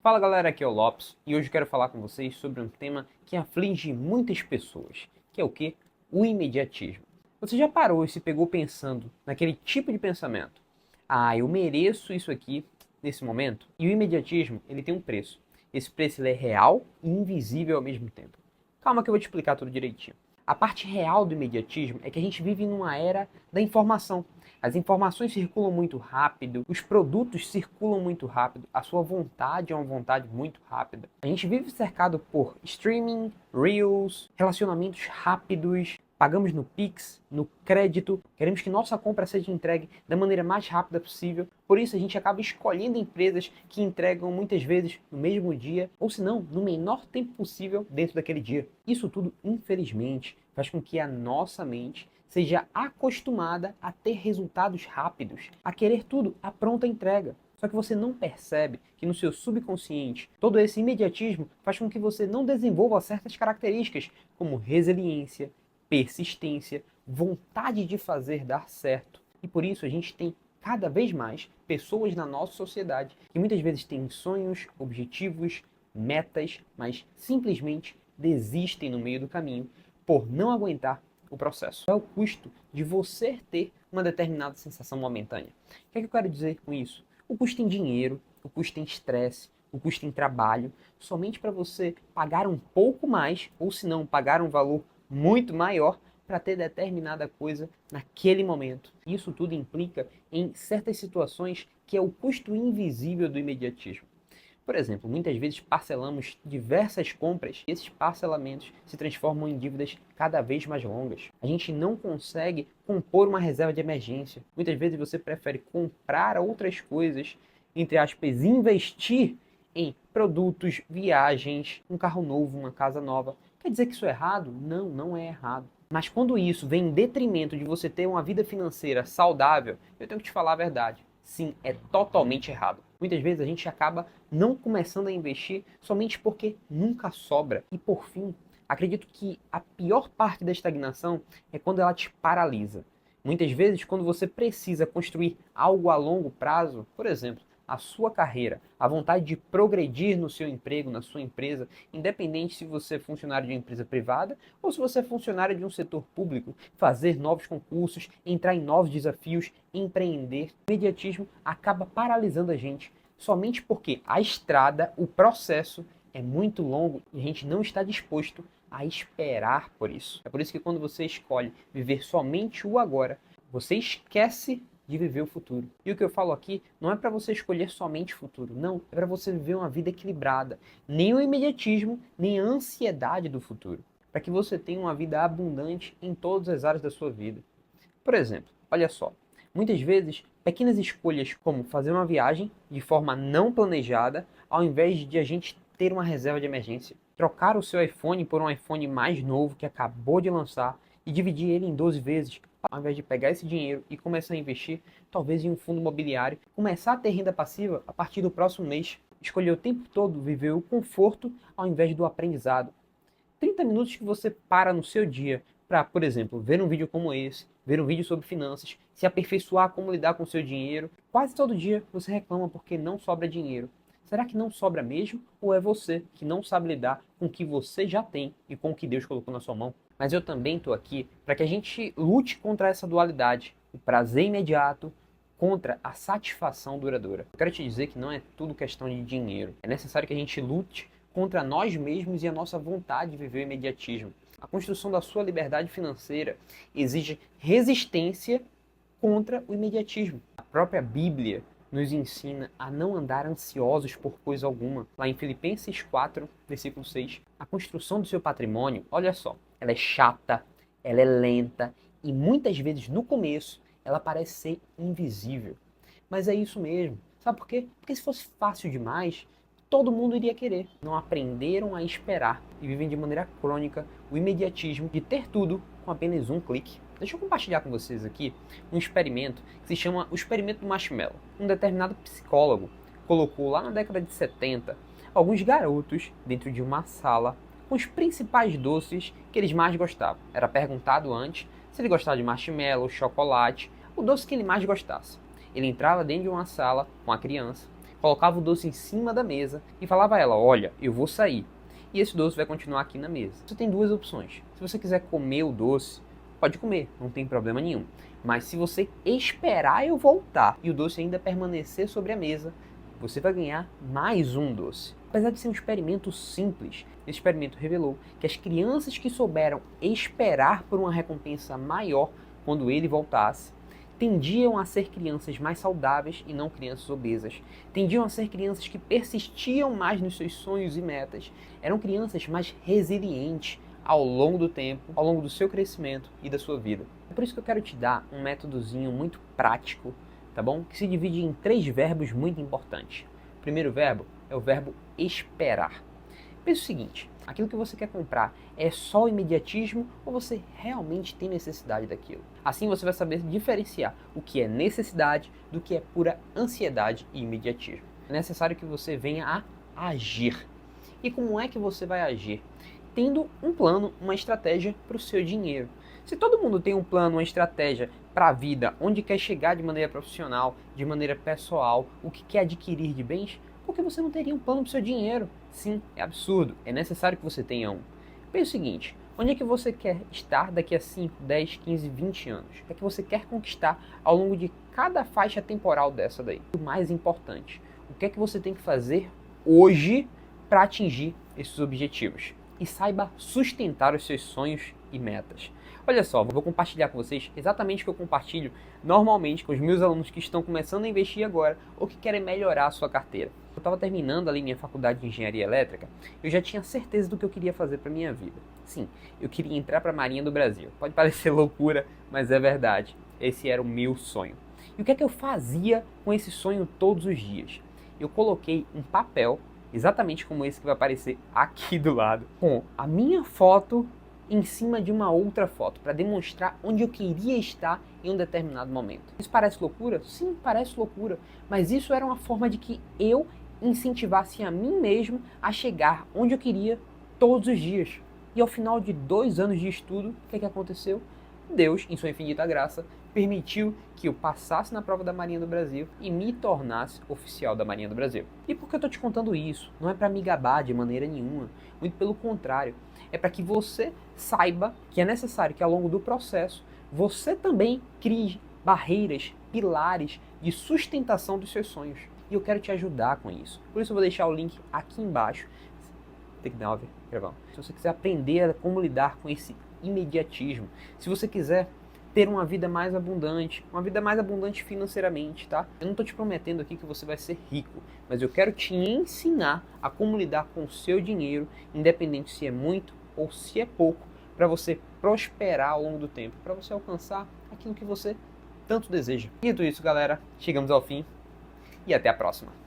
Fala galera, aqui é o Lopes e hoje eu quero falar com vocês sobre um tema que aflige muitas pessoas, que é o que? O imediatismo. Você já parou e se pegou pensando naquele tipo de pensamento? Ah, eu mereço isso aqui nesse momento? E o imediatismo, ele tem um preço. Esse preço ele é real e invisível ao mesmo tempo. Calma que eu vou te explicar tudo direitinho. A parte real do imediatismo é que a gente vive numa era da informação. As informações circulam muito rápido, os produtos circulam muito rápido, a sua vontade é uma vontade muito rápida. A gente vive cercado por streaming, reels, relacionamentos rápidos, pagamos no Pix, no crédito, queremos que nossa compra seja entregue da maneira mais rápida possível. Por isso a gente acaba escolhendo empresas que entregam muitas vezes no mesmo dia, ou se não, no menor tempo possível dentro daquele dia. Isso tudo, infelizmente, faz com que a nossa mente seja acostumada a ter resultados rápidos, a querer tudo à pronta entrega. Só que você não percebe que no seu subconsciente todo esse imediatismo faz com que você não desenvolva certas características, como resiliência, persistência, vontade de fazer dar certo. E por isso a gente tem cada vez mais pessoas na nossa sociedade que muitas vezes têm sonhos, objetivos, metas, mas simplesmente desistem no meio do caminho por não aguentar o processo. É o custo de você ter uma determinada sensação momentânea. O que é que eu quero dizer com isso? O custo em dinheiro, o custo em estresse, o custo em trabalho, somente para você pagar um pouco mais, ou se não, pagar um valor muito maior para ter determinada coisa naquele momento. Isso tudo implica em certas situações que é o custo invisível do imediatismo. Por exemplo, muitas vezes parcelamos diversas compras e esses parcelamentos se transformam em dívidas cada vez mais longas. A gente não consegue compor uma reserva de emergência. Muitas vezes você prefere comprar outras coisas, entre aspas, investir em produtos, viagens, um carro novo, uma casa nova. Quer dizer que isso é errado? Não, não é errado. Mas quando isso vem em detrimento de você ter uma vida financeira saudável, eu tenho que te falar a verdade. Sim, é totalmente errado. Muitas vezes a gente acaba não começando a investir somente porque nunca sobra. E por fim, acredito que a pior parte da estagnação é quando ela te paralisa. Muitas vezes, quando você precisa construir algo a longo prazo, por exemplo, a sua carreira, a vontade de progredir no seu emprego, na sua empresa, independente se você é funcionário de uma empresa privada ou se você é funcionário de um setor público, fazer novos concursos, entrar em novos desafios, empreender. O imediatismo acaba paralisando a gente somente porque a estrada, o processo é muito longo e a gente não está disposto a esperar por isso. É por isso que quando você escolhe viver somente o agora, você esquece de viver o futuro. E o que eu falo aqui não é para você escolher somente o futuro, não, é para você viver uma vida equilibrada, nem o imediatismo, nem a ansiedade do futuro, para que você tenha uma vida abundante em todas as áreas da sua vida. Por exemplo, olha só, muitas vezes pequenas escolhas como fazer uma viagem de forma não planejada, ao invés de a gente ter uma reserva de emergência, trocar o seu iPhone por um iPhone mais novo que acabou de lançar e dividir ele em 12 vezes, ao invés de pegar esse dinheiro e começar a investir, talvez em um fundo imobiliário, começar a ter renda passiva a partir do próximo mês, escolher o tempo todo viver o conforto ao invés do aprendizado. 30 minutos que você para no seu dia para, por exemplo, ver um vídeo como esse, ver um vídeo sobre finanças, se aperfeiçoar como lidar com o seu dinheiro. Quase todo dia você reclama porque não sobra dinheiro. Será que não sobra mesmo? Ou é você que não sabe lidar com o que você já tem e com o que Deus colocou na sua mão? Mas eu também estou aqui para que a gente lute contra essa dualidade, o prazer imediato contra a satisfação duradoura. Eu quero te dizer que não é tudo questão de dinheiro. É necessário que a gente lute contra nós mesmos e a nossa vontade de viver o imediatismo. A construção da sua liberdade financeira exige resistência contra o imediatismo. A própria Bíblia nos ensina a não andar ansiosos por coisa alguma. Lá em Filipenses 4, versículo 6, a construção do seu patrimônio, olha só, ela é chata, ela é lenta e muitas vezes no começo ela parece ser invisível. Mas é isso mesmo. Sabe por quê? Porque se fosse fácil demais, todo mundo iria querer. Não aprenderam a esperar e vivem de maneira crônica o imediatismo de ter tudo com apenas um clique. Deixa eu compartilhar com vocês aqui um experimento que se chama o experimento do marshmallow. Um determinado psicólogo colocou lá na década de 70 alguns garotos dentro de uma sala com os principais doces que eles mais gostavam. Era perguntado antes se ele gostava de marshmallow, chocolate, o doce que ele mais gostasse. Ele entrava dentro de uma sala com a criança, colocava o doce em cima da mesa e falava a ela: olha, eu vou sair. E esse doce vai continuar aqui na mesa. Você tem duas opções. Se você quiser comer o doce, pode comer, não tem problema nenhum. Mas se você esperar eu voltar e o doce ainda permanecer sobre a mesa, você vai ganhar mais um doce. Apesar de ser um experimento simples, esse experimento revelou que as crianças que souberam esperar por uma recompensa maior quando ele voltasse, tendiam a ser crianças mais saudáveis e não crianças obesas. Tendiam a ser crianças que persistiam mais nos seus sonhos e metas. Eram crianças mais resilientes ao longo do tempo, ao longo do seu crescimento e da sua vida. É por isso que eu quero te dar um métodozinho muito prático, tá bom? Que se divide em 3 verbos muito importantes. O primeiro verbo é o verbo esperar. Pensa o seguinte: aquilo que você quer comprar é só imediatismo ou você realmente tem necessidade daquilo? Assim você vai saber diferenciar o que é necessidade do que é pura ansiedade e imediatismo. É necessário que você venha a agir. E como é que você vai agir? Tendo um plano, uma estratégia para o seu dinheiro. Se todo mundo tem um plano, uma estratégia para a vida, onde quer chegar de maneira profissional, de maneira pessoal, o que quer adquirir de bens, por que você não teria um plano para o seu dinheiro? Sim, é absurdo, é necessário que você tenha um. Pense o seguinte: onde é que você quer estar daqui a 5, 10, 15, 20 anos? O que é que você quer conquistar ao longo de cada faixa temporal dessa daí? O mais importante, o que é que você tem que fazer hoje para atingir esses objetivos? E saiba sustentar os seus sonhos e metas. Olha só, vou compartilhar com vocês exatamente o que eu compartilho normalmente com os meus alunos que estão começando a investir agora ou que querem melhorar a sua carteira. Eu estava terminando ali minha faculdade de engenharia elétrica, eu já tinha certeza do que eu queria fazer para minha vida. Sim, eu queria entrar para a Marinha do Brasil. Pode parecer loucura, mas é verdade. Esse era o meu sonho. E o que é que eu fazia com esse sonho todos os dias? Eu coloquei um papel, exatamente como esse que vai aparecer aqui do lado, com a minha foto em cima de uma outra foto, para demonstrar onde eu queria estar em um determinado momento. Isso parece loucura? Sim, parece loucura, mas isso era uma forma de que eu incentivasse a mim mesmo a chegar onde eu queria todos os dias. E ao final de 2 anos de estudo, o que aconteceu? Deus, em sua infinita graça, permitiu que eu passasse na prova da Marinha do Brasil e me tornasse oficial da Marinha do Brasil. E por que eu estou te contando isso? Não é para me gabar de maneira nenhuma, muito pelo contrário. É para que você saiba que é necessário que ao longo do processo você também crie barreiras, pilares de sustentação dos seus sonhos. E eu quero te ajudar com isso. Por isso eu vou deixar o link aqui embaixo. Tem que dar uma gravão. Se você quiser aprender a como lidar com esse imediatismo, se você quiser ter uma vida mais abundante financeiramente, tá? Eu não estou te prometendo aqui que você vai ser rico, mas eu quero te ensinar a como lidar com o seu dinheiro, independente se é muito ou se é pouco, para você prosperar ao longo do tempo, para você alcançar aquilo que você tanto deseja. Dito isso, galera, chegamos ao fim e até a próxima.